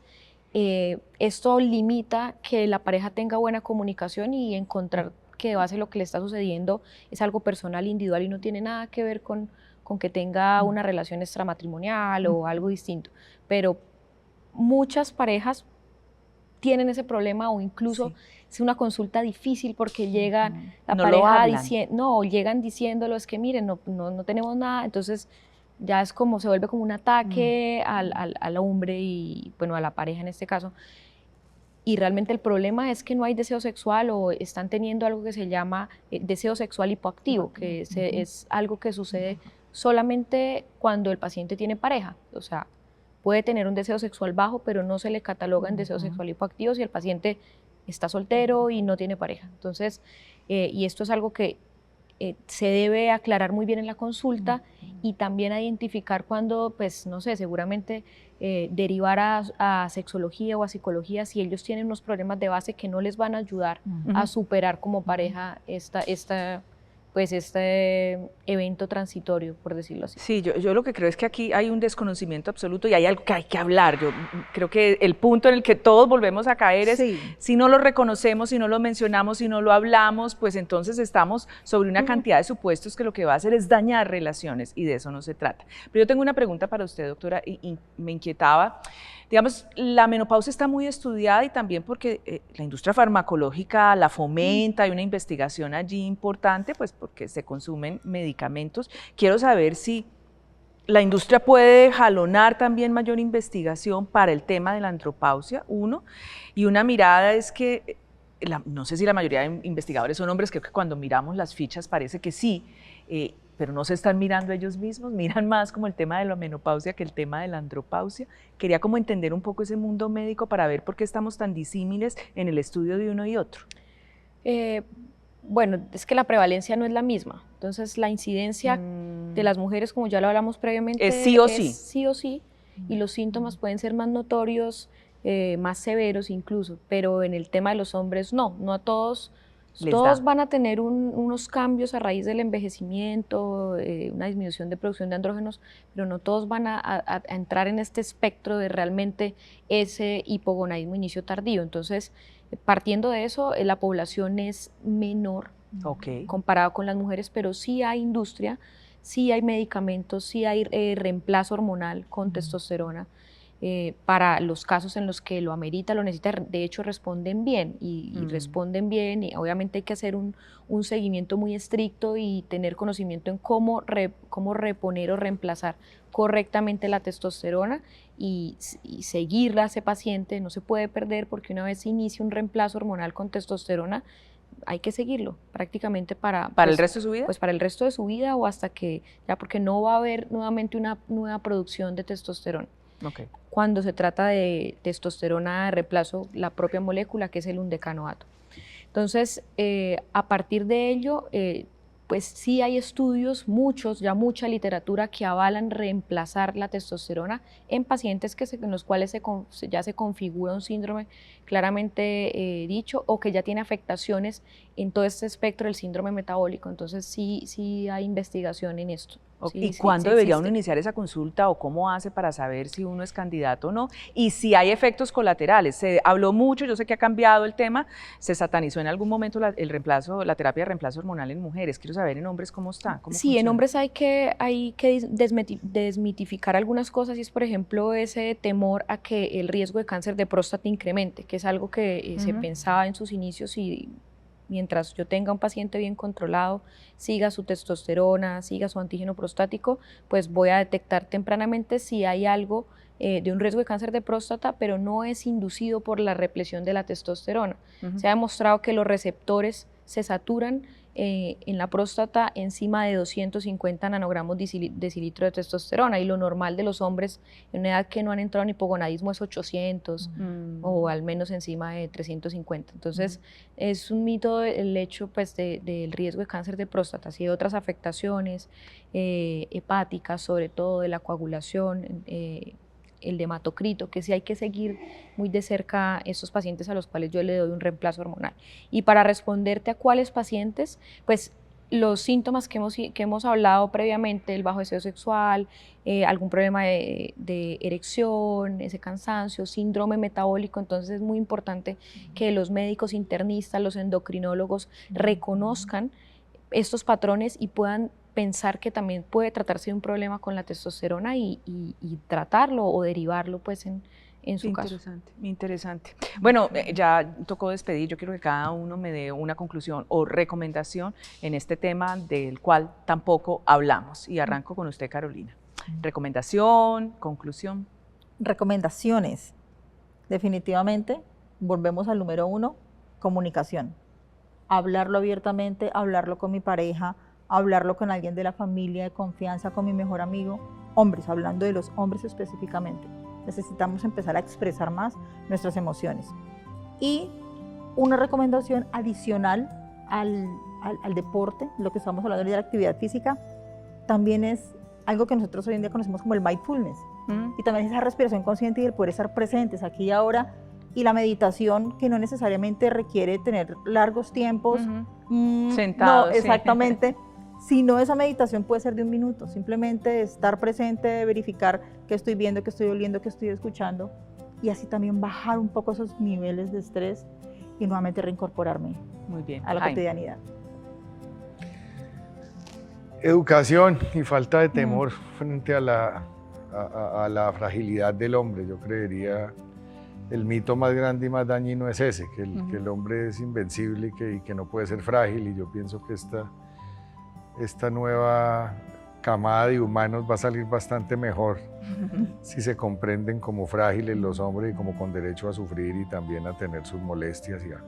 esto limita que la pareja tenga buena comunicación y encontrar que de base lo que le está sucediendo es algo personal, individual y no tiene nada que ver con que tenga una relación extramatrimonial o algo distinto. Pero muchas parejas tienen ese problema, o incluso es una consulta difícil porque llegan la pareja llegan diciéndolo, es que miren, no tenemos nada, entonces ya es como, se vuelve como un ataque al hombre y bueno, a la pareja en este caso. Y realmente el problema es que no hay deseo sexual, o están teniendo algo que se llama deseo sexual hipoactivo, que es algo que sucede solamente cuando el paciente tiene pareja. O sea, puede tener un deseo sexual bajo, pero no se le cataloga en deseo sexual hipoactivo si el paciente está soltero y no tiene pareja. Entonces, y esto es algo que se debe aclarar muy bien en la consulta, y también identificar cuando, pues, no sé, seguramente derivar a sexología o a psicología si ellos tienen unos problemas de base que no les van a ayudar a superar como pareja este evento transitorio, por decirlo así. Sí, yo lo que creo es que aquí hay un desconocimiento absoluto y hay algo que hay que hablar. Yo creo que el punto en el que todos volvemos a caer es, si no lo reconocemos, si no lo mencionamos, si no lo hablamos, pues entonces estamos sobre una cantidad de supuestos que lo que va a hacer es dañar relaciones, y de eso no se trata. Pero yo tengo una pregunta para usted, doctora, y me inquietaba. Digamos, la menopausia está muy estudiada y también porque la industria farmacológica la fomenta, hay una investigación allí importante, pues porque se consumen medicamentos. Quiero saber si la industria puede jalonar también mayor investigación para el tema de la andropausia, uno, y una mirada es que, no sé si la mayoría de investigadores son hombres, creo que cuando miramos las fichas parece que sí, pero no se están mirando ellos mismos, miran más como el tema de la menopausia que el tema de la andropausia. Quería como entender un poco ese mundo médico para ver por qué estamos tan disímiles en el estudio de uno y otro. Bueno, es que la prevalencia no es la misma, entonces la incidencia de las mujeres, como ya lo hablamos previamente, es sí o sí. Sí o sí, y los síntomas pueden ser más notorios, más severos incluso, pero en el tema de los hombres no a todos. Todos van a tener unos cambios a raíz del envejecimiento, una disminución de producción de andrógenos, pero no todos van a entrar en este espectro de realmente ese hipogonadismo inicio tardío. Entonces, partiendo de eso, la población es menor comparado con las mujeres, pero sí hay industria, sí hay medicamentos, sí hay reemplazo hormonal con testosterona. Para los casos en los que lo amerita, lo necesita, de hecho responden bien y responden bien, y obviamente hay que hacer un seguimiento muy estricto y tener conocimiento en cómo reponer o reemplazar correctamente la testosterona y seguirla a ese paciente. No se puede perder, porque una vez se inicia un reemplazo hormonal con testosterona, hay que seguirlo prácticamente para el resto de su vida. Pues para el resto de su vida, o hasta que ya, porque no va a haber nuevamente una nueva producción de testosterona. Cuando se trata de testosterona de reemplazo, la propia molécula, que es el undecanoato. Entonces, a partir de ello, pues sí hay estudios, mucha literatura que avalan reemplazar la testosterona en pacientes en los cuales ya se configura un síndrome claramente dicho, o que ya tiene afectaciones en todo este espectro del síndrome metabólico. Entonces sí hay investigación en esto. ¿Y cuándo debería uno iniciar esa consulta, o cómo hace para saber si uno es candidato o no? Y si hay efectos colaterales. Se habló mucho, yo sé que ha cambiado el tema, se satanizó en algún momento la terapia de reemplazo hormonal en mujeres. Quiero saber en hombres cómo está. Sí, funciona. En hombres hay que desmitificar algunas cosas, y es, por ejemplo, ese temor a que el riesgo de cáncer de próstata incremente, que es algo que se pensaba en sus inicios, y mientras yo tenga un paciente bien controlado, siga su testosterona, siga su antígeno prostático, pues voy a detectar tempranamente si hay algo de un riesgo de cáncer de próstata, pero no es inducido por la represión de la testosterona. Se ha demostrado que los receptores se saturan en la próstata encima de 250 nanogramos decilitro de testosterona, y lo normal de los hombres en una edad que no han entrado en hipogonadismo es 800 o al menos encima de 350. Entonces es un mito el hecho, pues, del riesgo de cáncer de próstata. Sí, hay otras afectaciones hepáticas, sobre todo de la coagulación, el de hematocrito, que sí hay que seguir muy de cerca estos pacientes a los cuales yo le doy un reemplazo hormonal. Y para responderte a cuáles pacientes, pues los síntomas que hemos hablado previamente, el bajo deseo sexual, algún problema de erección, ese cansancio, síndrome metabólico. Entonces es muy importante que los médicos internistas, los endocrinólogos reconozcan estos patrones y puedan pensar que también puede tratarse de un problema con la testosterona y tratarlo o derivarlo, pues, en su caso. Interesante. Bueno, ya tocó despedir. Yo quiero que cada uno me dé una conclusión o recomendación en este tema del cual tampoco hablamos, y arranco con usted, Carolina. Recomendación, conclusión. Recomendaciones. Definitivamente, volvemos al número 1, comunicación. Hablarlo abiertamente, hablarlo con mi pareja, hablarlo con alguien de la familia, de confianza, con mi mejor amigo. Hombres, hablando de los hombres específicamente. Necesitamos empezar a expresar más nuestras emociones. Y una recomendación adicional al deporte, lo que estamos hablando de la actividad física, también es algo que nosotros hoy en día conocemos como el mindfulness. Y también esa respiración consciente y el poder estar presentes aquí y ahora, y la meditación, que no necesariamente requiere tener largos tiempos sentados. No, exactamente. Sino esa meditación puede ser de 1 minuto, simplemente estar presente, verificar qué estoy viendo, qué estoy oliendo, qué estoy escuchando, y así también bajar un poco esos niveles de estrés y nuevamente reincorporarme a la cotidianidad. Educación y falta de temor frente a a la fragilidad del hombre. Yo creería el mito más grande y más dañino es ese, que el hombre es invencible y que no puede ser frágil, y yo pienso que esta nueva camada de humanos va a salir bastante mejor si se comprenden como frágiles los hombres y como con derecho a sufrir y también a tener sus molestias y a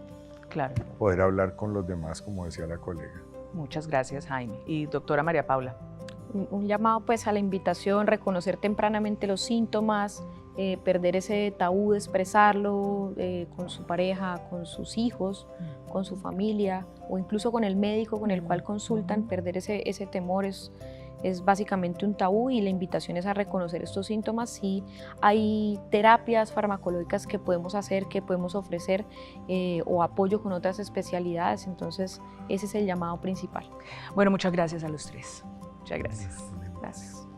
poder hablar con los demás, como decía la colega. Muchas gracias, Jaime. Y doctora María Paula. Un llamado pues a la invitación, reconocer tempranamente los síntomas, perder ese tabú de expresarlo con su pareja, con sus hijos, con su familia o incluso con el médico con el cual consultan. Perder ese temor es básicamente un tabú, y la invitación es a reconocer estos síntomas. Sí, hay terapias farmacológicas que podemos hacer, que podemos ofrecer, o apoyo con otras especialidades, entonces ese es el llamado principal. Bueno, muchas gracias a los tres. Muchas gracias. Gracias.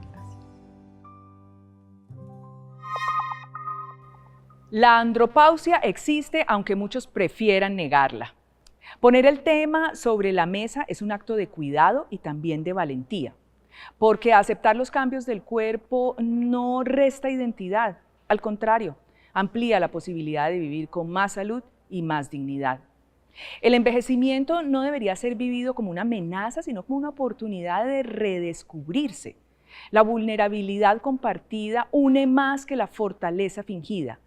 La andropausia existe, aunque muchos prefieran negarla. Poner el tema sobre la mesa es un acto de cuidado y también de valentía, porque aceptar los cambios del cuerpo no resta identidad, al contrario, amplía la posibilidad de vivir con más salud y más dignidad. El envejecimiento no debería ser vivido como una amenaza, sino como una oportunidad de redescubrirse. La vulnerabilidad compartida une más que la fortaleza fingida.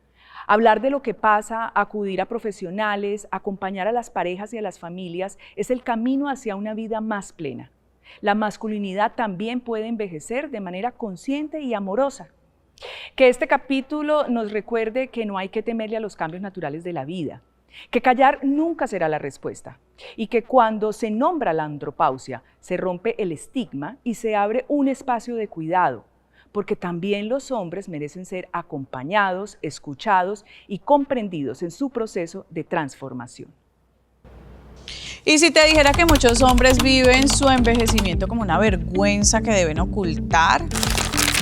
Hablar de lo que pasa, acudir a profesionales, acompañar a las parejas y a las familias es el camino hacia una vida más plena. La masculinidad también puede envejecer de manera consciente y amorosa. Que este capítulo nos recuerde que no hay que temerle a los cambios naturales de la vida, que callar nunca será la respuesta, y que cuando se nombra la andropausia se rompe el estigma y se abre un espacio de cuidado, porque también los hombres merecen ser acompañados, escuchados y comprendidos en su proceso de transformación. Y si te dijera que muchos hombres viven su envejecimiento como una vergüenza que deben ocultar,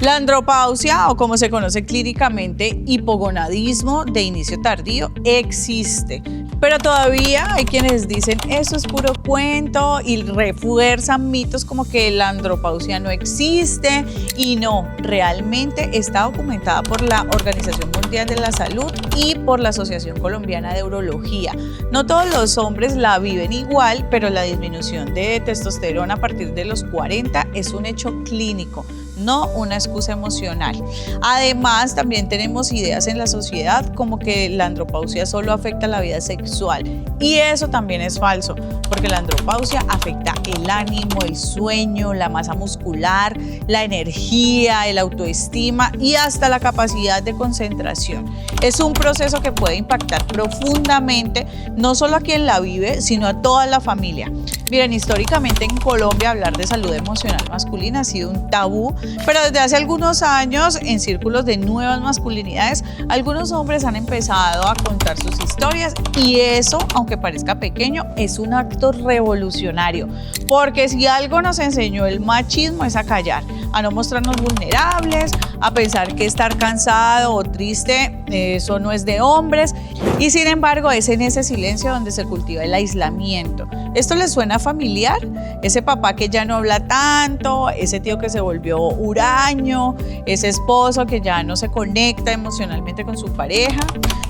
la andropausia, o como se conoce clínicamente, hipogonadismo de inicio tardío, existe. Pero todavía hay quienes dicen eso es puro cuento y refuerzan mitos como que la andropausia no existe, y no, realmente está documentada por la Organización Mundial de la Salud y por la Asociación Colombiana de Urología. No todos los hombres la viven igual, pero la disminución de testosterona a partir de los 40 es un hecho clínico, no una excusa emocional. Además, también tenemos ideas en la sociedad como que la andropausia solo afecta la vida sexual, y eso también es falso, porque la andropausia afecta el ánimo, el sueño, la masa muscular, la energía, el autoestima y hasta la capacidad de concentración. Es un proceso que puede impactar profundamente no solo a quien la vive, sino a toda la familia. Miren, históricamente en Colombia hablar de salud emocional masculina ha sido un tabú, pero desde hace algunos años en círculos de nuevas masculinidades, algunos hombres han empezado a contar sus historias, y eso, aunque parezca pequeño, es un acto revolucionario, porque si algo nos enseñó el machismo es a callar, a no mostrarnos vulnerables, a pensar que estar cansado o triste, eso no es de hombres, y sin embargo es en ese silencio donde se cultiva el aislamiento. ¿Esto les suena familiar? Ese papá que ya no habla tanto, ese tío que se volvió huraño, ese esposo que ya no se conecta emocionalmente con su pareja.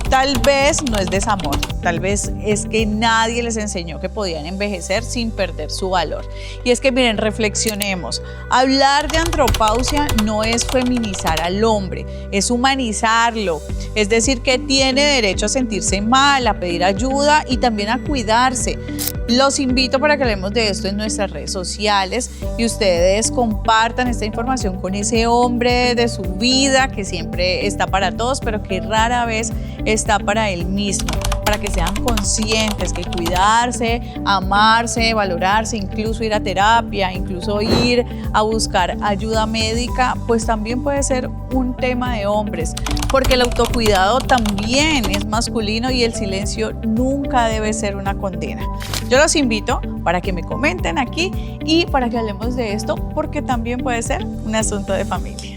Tal vez no es desamor, tal vez es que nadie les enseñó que podían envejecer sin perder su valor. Y es que miren, reflexionemos, hablar de andropausia no es feminizar al hombre, es humanizarlo, es decir, que tiene derecho a sentirse mal, a pedir ayuda y también a cuidarse. Los invito para que hablemos de esto en nuestras redes sociales y ustedes compartan esta información con ese hombre de su vida que siempre está para todos, pero que rara vez está para él mismo, para que sean conscientes que cuidarse, amarse, valorarse, incluso ir a terapia, incluso ir a buscar ayuda médica, pues también puede ser un tema de hombres, porque el autocuidado también es masculino y el silencio nunca debe ser una condena. Yo los invito para que me comenten aquí y para que hablemos de esto, porque también puede ser un asunto de familia.